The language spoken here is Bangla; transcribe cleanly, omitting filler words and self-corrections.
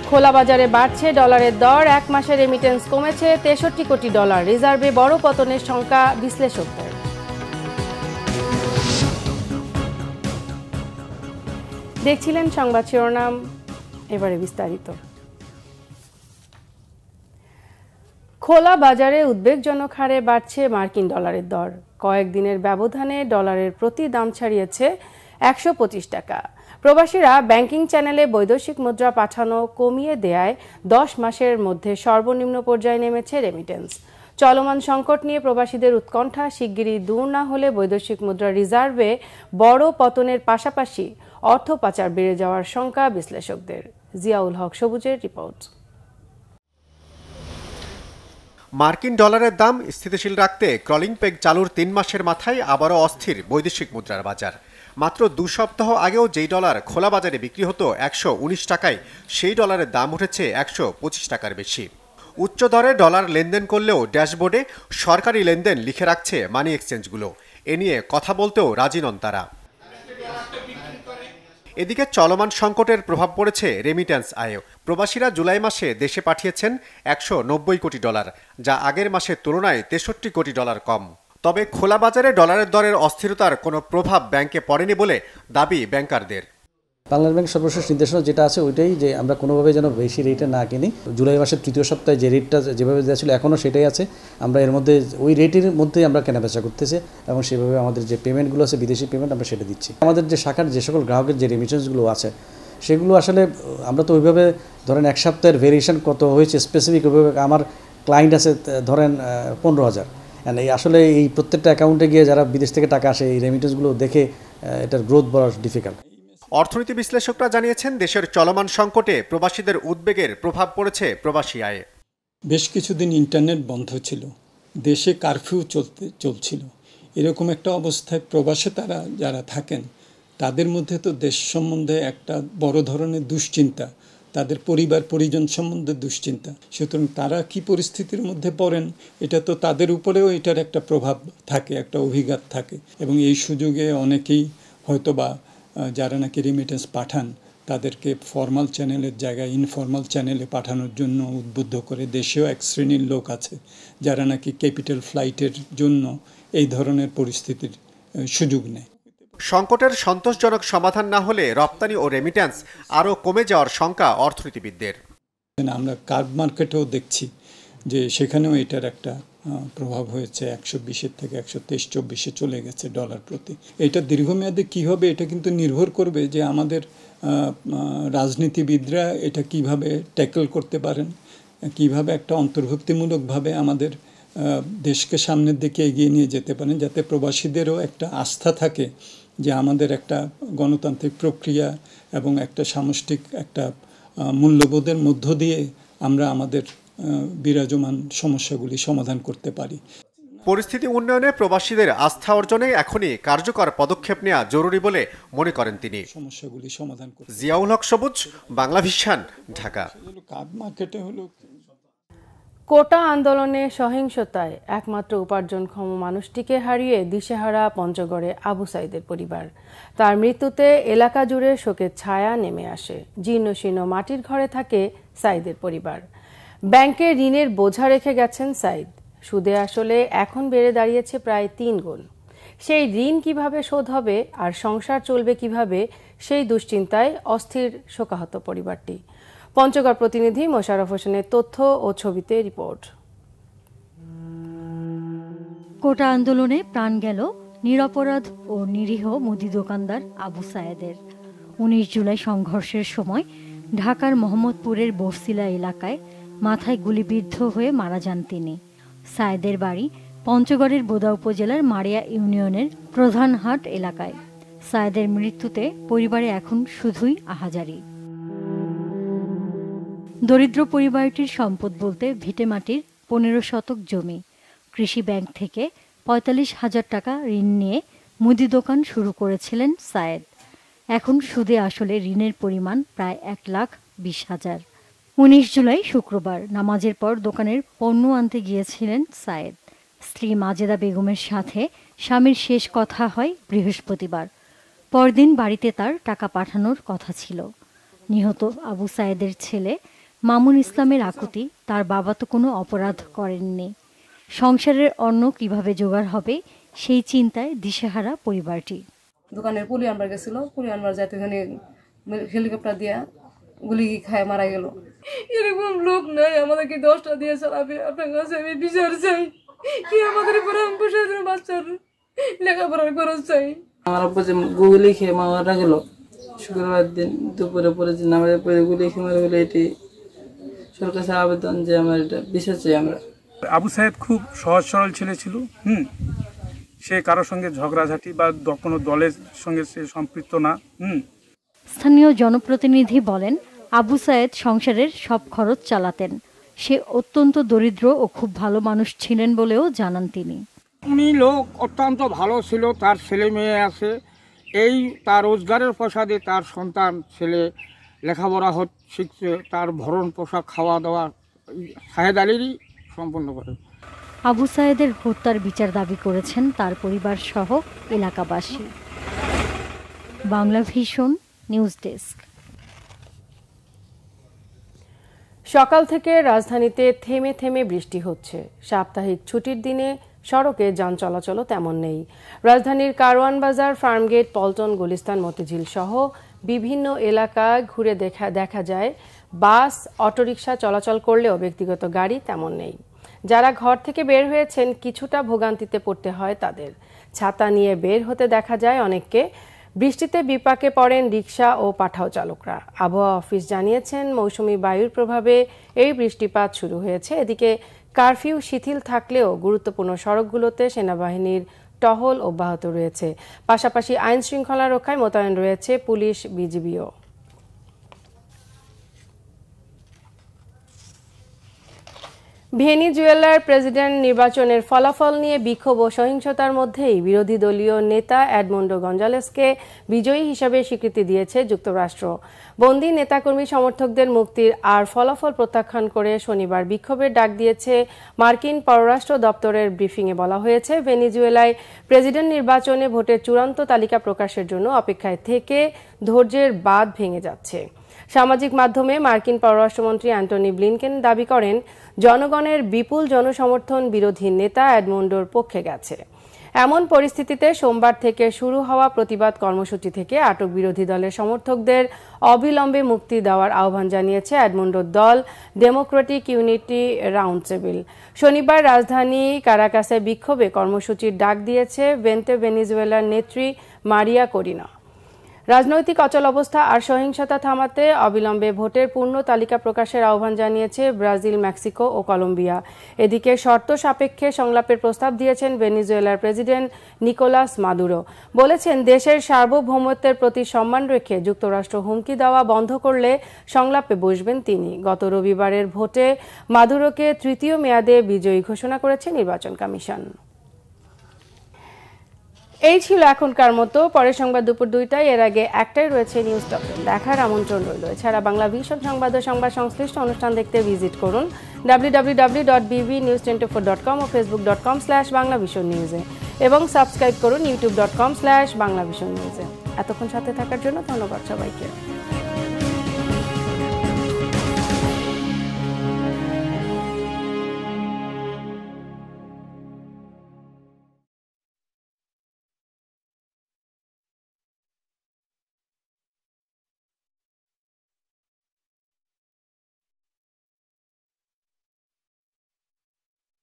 খোলা বাজারে বাড়ছে ডলারের দর, এক মাসে রেমিটেন্স কমেছে ৬৩ কোটি ডলার। রিজার্ভে বড় পতনের শঙ্কা বিশ্লেষকদের। দেখছিলেন সংবাদ শিরোনাম, এবারে বিস্তারিত। খোলা বাজারে উদ্বেগজনক হারে বাড়ছে মার্কিন ডলারের দর। কয়েকদিনের ব্যবধানে ডলারের প্রতি দাম ছাড়িয়েছে ১২৫ টাকা। প্রবাসীরা ব্যাংকিং চ্যানেলে বৈদেশিক মুদ্রা পাঠানো কমিয়ে দেয়ায় ১০ মাসের মধ্যে সর্বনিম্ন পর্যায়ে নেমেছে রেমিটেন্স। চলমান সংকট নিয়ে প্রবাসীদের উৎকণ্ঠা, শিগগিরই দূর না হলে বৈদেশিক মুদ্রা রিজার্ভে বড় পতনের পাশাপাশি অর্থ পাচার বেড়ে যাওয়ার শঙ্কা বিশ্লেষকদের। জিয়াউল হক সবুজের রিপোর্ট। মার্কিন ডলারের দাম স্থিতিশীল রাখতে ক্রলিং পেগ চালুর ৩ মাসের মাথায় আবারও অস্থির বৈদেশিক মুদ্রার বাজার। মাত্র ২ সপ্তাহ আগেও যেই ডলার খোলা বাজারে বিক্রি হতো ১১৯ টাকায়, সেই ডলারের দাম উঠেছে ১২৫ টাকার বেশি। উচ্চ দরে ডলার লেনদেন করলেও ড্যাশবোর্ডে সরকারি লেনদেন লিখে রাখছে মানি এক্সচেঞ্জগুলো। এ নিয়ে কথা বলতেও রাজি নন তারা। এদিকে চলমান সংকটের প্রভাব পড়েছে রেমিট্যান্স আয়ে। প্রবাসীরা জুলাই মাসে দেশে পাঠিয়েছেন ১৯০ কোটি ডলার, যা আগের মাসের তুলনায় ৬৩ কোটি ডলার কম। তবে খোলা বাজারে ডলারের দরের অস্থিরতার কোনো প্রভাব ব্যাংকে পড়েনি বলে দাবি ব্যাংকারদের। বাংলাদেশ ব্যাংক সর্বশেষ নির্দেশনা যেটা আছে ওইটাই, যে আমরা কোনোভাবে যেন বেশি রেটে না কিনি। জুলাই মাসের ৩য় সপ্তাহে যে রেটটা যেভাবে দেওয়া ছিল এখনও সেটাই আছে। আমরা এর মধ্যে ওই রেটের মধ্যেই আমরা কেনাবেচা করতেছি এবং সেভাবে আমাদের যে পেমেন্টগুলো আছে বিদেশি পেমেন্ট আমরা সেটা দিচ্ছি। আমাদের যে শাখার যে সকল গ্রাহকের যে রেমিটেন্সগুলো আছে সেগুলো আসলে আমরা তো ওইভাবে ধরেন এক সপ্তাহের ভেরিয়েশন কত হয়েছে স্পেসিফিক ওইভাবে আমার ক্লায়েন্ট আছে ধরেন ১৫,০০০। এই আসলে এই প্রত্যেকটা অ্যাকাউন্টে গিয়ে যারা বিদেশ থেকে টাকা আসে এই রেমিটেন্সগুলো দেখে এটার গ্রোথ বড় ডিফিকাল্ট। অর্থনীতি বিশ্লেষকরা জানিয়েছেন, দেশের চলমান সংকটে প্রবাসীদের উদ্বেগের প্রভাব পড়েছে প্রবাসী আয়ে। বেশ কিছুদিন ইন্টারনেট বন্ধ ছিল, দেশে কারফিউ চলছিল। এরকম একটা অবস্থায় প্রবাসে তারা যারা থাকেন তাদের মধ্যে তো দেশ সম্বন্ধে একটা বড় ধরনের দুশ্চিন্তা, তাদের পরিবার পরিজন সম্বন্ধে দুশ্চিন্তা। সুতরাং তারা কি পরিস্থিতির মধ্যে পড়েন এটা তো তাদের উপরেও এটার একটা প্রভাব থাকে, একটা অভিঘাত থাকে। এবং এই সুযোগে অনেকেই হয়তোবা যারা নাকি রেমিটেন্স পাঠান তাদেরকে ফর্মাল চ্যানেলের জায়গায় ইনফর্মাল চ্যানেলে পাঠানোর জন্য উদ্বুদ্ধ করে। দেশেও এক শ্রেণীর লোক আছে যারা নাকি ক্যাপিটাল ফ্লাইটের জন্য এই ধরনের পরিস্থিতির সুযোগ নেয়। সংকটের সন্তোষজনক সমাধান না হলে রপ্তানি ও রেমিট্যান্স আরও কমে যাওয়ার শঙ্কা অর্থনীতিবিদদের। আমরা কার্ব মার্কেটেও দেখছি যে সেখানেও এটার একটা প্রভাব হয়েছে। ১২০ থেকে ১২৩-১৪ চলে গেছে ডলার প্রতি। এটা দীর্ঘমেয়াদে কী হবে এটা কিন্তু নির্ভর করবে যে আমাদের রাজনীতিবিদরা এটা কিভাবে ট্যাকল করতে পারেন, কিভাবে একটা অন্তর্ভুক্তিমূলকভাবে আমাদের দেশকে সামনের দিকে এগিয়ে নিয়ে যেতে পারেন, যাতে প্রবাসীদেরও একটা আস্থা থাকে যে আমাদের একটা গণতান্ত্রিক প্রক্রিয়া এবং একটা সামষ্টিক একটা মূল্যবোধের মধ্য দিয়ে আমরা আমাদের বিরাজমান সমস্যাগুলি সমাধান করতে পারি। পরিস্থিতি উন্নয়নে প্রবাসীদের আস্থা অর্জনে এখনই কার্যকর পদক্ষেপ নেওয়া জরুরি বলে মনে করেন তিনি। সমস্যাগুলি সমাধান করতে। জিয়াউল হক সবুজ, বাংলা ভিশন, ঢাকা। কার্ব মার্কেটে হলো কোটা আন্দোলনে সহিংসতায় একমাত্র উপার্জনক্ষম মানুষটিকে হারিয়ে দিশেহারা পঞ্চগড়ে আবু সাইদের পরিবার। তার মৃত্যুতে এলাকা জুড়ে শোকের ছায়া নেমে আসে। জীর্ণশীর্ণ মাটির ঘরে থাকে সাইদের পরিবার। ব্যাংকে ঋণের বোঝা রেখে গেছেন সাইদ। সুদে আসলে এখন বেড়ে দাঁড়িয়েছে প্রায় ৩ গুণ। সেই ঋণ কিভাবে শোধ হবে আর সংসার চলবে কিভাবে, সেই দুশ্চিন্তায় অস্থির শোকাহত পরিবারটি। পঞ্চগড় প্রতিনিধি মোশাররফ হোসেনের তথ্য ও ছবিতে রিপোর্ট। কোটা আন্দোলনে প্রাণ গেল নিরপরাধ ও নিরীহ মুদি দোকানদার আবু সায়েদের। ১৯ জুলাই সংঘর্ষের সময় ঢাকার মোহাম্মদপুরের বরসিলা এলাকায় মাথায় গুলিবিদ্ধ হয়ে মারা যান তিনি। সায়েদের বাড়ি পঞ্চগড়ের বোদা উপজেলার মারিয়া ইউনিয়নের প্রধানহাট এলাকায়। সায়েদের মৃত্যুতে পরিবারে এখন শুধুই আহাজারি। দরিদ্র পরিবারটির সম্পদ বলতে ভিটেমাটির ১৫ শতক জমি। কৃষি ব্যাংক থেকে ৪৫,০০০ টাকা ঋণ নিয়ে মুদি দোকান শুরু করেছিলেন সায়েদ। এখন সুদে আসলে ঋণের পরিমাণ প্রায় ১,২০,০০০। ১৯ জুলাই শুক্রবার নামাজের পর দোকানের পণ্য আনতে গিয়েছিলেন সায়েদ। স্ত্রী মাজেদা বেগমের সাথে স্বামীর শেষ কথা হয় বৃহস্পতিবার। পরদিন বাড়িতে তার টাকা পাঠানোর কথা ছিল। নিহত আবু সায়েদের ছেলে মামুন ইসলামের আকুতি, তার বাবা তো কোনো অপরাধ করেননি। সংসারের অন্ন কিভাবে জোগাড় হবে সেই চিন্তায় দিশেহারা পরিবারটি। দোকানের পুলি আনবার গেছিল, পুলি আনবার যাতে হেলিকপ্টার দিয়া গুলি খায় মারা গেল। এরকম লোক নাই আমাদেরকে 10টা দিয়ে চালাবে। আপনার কাছে আমি বিচার চাই, কি আমাদের বাচ্চার লেখাপড়ার খরচ চাই। আমার আব্বা যে গুলি খেয়ে মারা গেল শুক্রবার দিন দুপুরে পরে যে নামাজের পরে গুলি খেয়ে মারা গেল, এটি সরকার কাছে আবেদন যে আমার এটা বিচার চাই আমরা। আবু সাইদ খুব সহজ সরল ছেলে ছিল। সে কারোর সঙ্গে ঝগড়াঝাটি বা কোনো দলের সঙ্গে সে সম্পৃক্ত না। স্থানীয় জনপ্রতিনিধি বলেন, আবু সাইদ সংসারের সব খরচ চালাতেন। সে অত্যন্ত দরিদ্র ও খুব ভালো মানুষ ছিলেন বলেও জানান তিনি। উনি লোক অত্যন্ত ভালো ছিল, তার ছেলে মেয়ে আছে, এই তার রোজগারের পয়সা দিয়ে তার সন্তান ছেলে লেখাপড়া শিখছে, তার ভরণ পোশাক খাওয়া দাওয়া সাহেদ আলীরই সম্পন্ন করে। আবু সাইদের হত্যার বিচার দাবি করেছেন তার পরিবার সহ এলাকাবাসী। Bangla vision news desk. সকাল থেকে রাজধানীতে থেমে থেমে বৃষ্টি হচ্ছে। সাপ্তাহিক ছুটির দিনে সড়কে যান চলাচলও তেমন নেই। রাজধানীর কারওয়ান বাজার, ফার্মগেট, পল্টন, গুলিস্তান, মতিঝিল সহ বিভিন্ন এলাকায় ঘুরে দেখা যায় বাস, অটোরিকশা চলাচল করলেও ব্যক্তিগত গাড়ি তেমন নেই। যারা ঘর থেকে বের হয়েছেন কিছুটা ভোগান্তিতে পড়তে হয় তাদের। ছাতা নিয়ে বের হতে দেখা যায় অনেককে। বৃষ্টিতে বিপাকে পড়েন রিকশা ও পাঠাও চালকরা। আবহাওয়া অফিস জানিয়েছেন মৌসুমি বায়ুর প্রভাবে এই বৃষ্টিপাত শুরু হয়েছে। এদিকে কারফিউ শিথিল থাকলেও গুরুত্বপূর্ণ সড়কগুলোতে সেনাবাহিনীর টহল অব্যাহত রয়েছে। পাশাপাশি আইন শৃঙ্খলা রক্ষায় মোতায়েন রয়েছে পুলিশ, বিজিবিও। ভেনিজুয়েলার প্রেসিডেন্ট নির্বাচনের ফলাফল নিয়ে বিক্ষোভ ও সহিংসতার মধ্যেই বিরোধী দলীয় নেতা এডমন্ডো গঞ্জালেসকে বিজয়ী হিসেবে স্বীকৃতি দিয়েছে যুক্তরাষ্ট্র। বন্দী নেতাকর্মী সমর্থকদের মুক্তির আর ফলাফল প্রত্যাখ্যান করে শনিবার বিক্ষোভের ডাক দিয়েছে মার্কিন পররাষ্ট্র দপ্তরের ব্রিফিংয়ে বলা হয়েছে, ভেনিজুয়েলায় প্রেসিডেন্ট নির্বাচনে ভোটের চূড়ান্ত তালিকা প্রকাশের জন্য অপেক্ষায় থেকে ধৈর্যের বাঁধ ভেঙে যাচ্ছে। সামাজিক মাধ্যমে মার্কিন পররাষ্ট্রমন্ত্রী অ্যান্টনি ব্লিনকেন দাবি করেন, জনগণের বিপুল জনসমর্থন বিরোধী নেতা এডমন্ডোর পক্ষে গেছে। এমন পরিস্থিতিতে সোমবার থেকে শুরু হওয়া প্রতিবাদ কর্মসূচি থেকে আটক বিরোধী দলের সমর্থকদের অবিলম্বে মুক্তি দেওয়ার আহ্বান জানিয়েছে এডমন্ডোর দল ডেমোক্রেটিক ইউনিটি রাউন্ড টেবিল। শনিবার রাজধানী কারাকাসে বিক্ষোভে কর্মসূচির ডাক দিয়েছে ভেনিজুয়েলার নেত্রী মারিয়া করিনা। রাজনৈতিক অচল অবস্থা আর সহিংসতা থামাতে অবিলম্বে ভোটের পূর্ণ তালিকা প্রকাশের আহ্বান জানিয়েছে ব্রাজিল, মেক্সিকো ও কলম্বিয়া। এদিকে শর্ত সাপেক্ষে সংলাপের প্রস্তাব দিয়েছেন ভেনিজুয়েলার প্রেসিডেন্ট নিকোলাস মাদুরো। বলেছেন, দেশের সার্বভৌমত্বের প্রতি সম্মান রেখে যুক্তরাষ্ট্র হুমকি দেওয়া বন্ধ করলে সংলাপে বসবেন তিনি। গত রবিবারের ভোটে মাদুরোকে তৃতীয় মেয়াদে বিজয়ী ঘোষণা করেছে নির্বাচন কমিশন। এই ছিল এখনকার মতো। পরের সংবাদ দুপুর 2টায়, এর আগে 1টায় রয়েছে নিউজ টপ 10 দেখার আমন্ত্রণ রইল। এছাড়া বাংলা ভিশন সংবাদ ও সংবাদ সংশ্লিষ্ট অনুষ্ঠান দেখতে ভিজিট করুন www.bbnews24.com ও facebook.com/banglavisionnews এবং সাবস্ক্রাইব করুন youtube.com/banglavisionnews। এতক্ষণ সাথে থাকার জন্য ধন্যবাদ সবাইকে।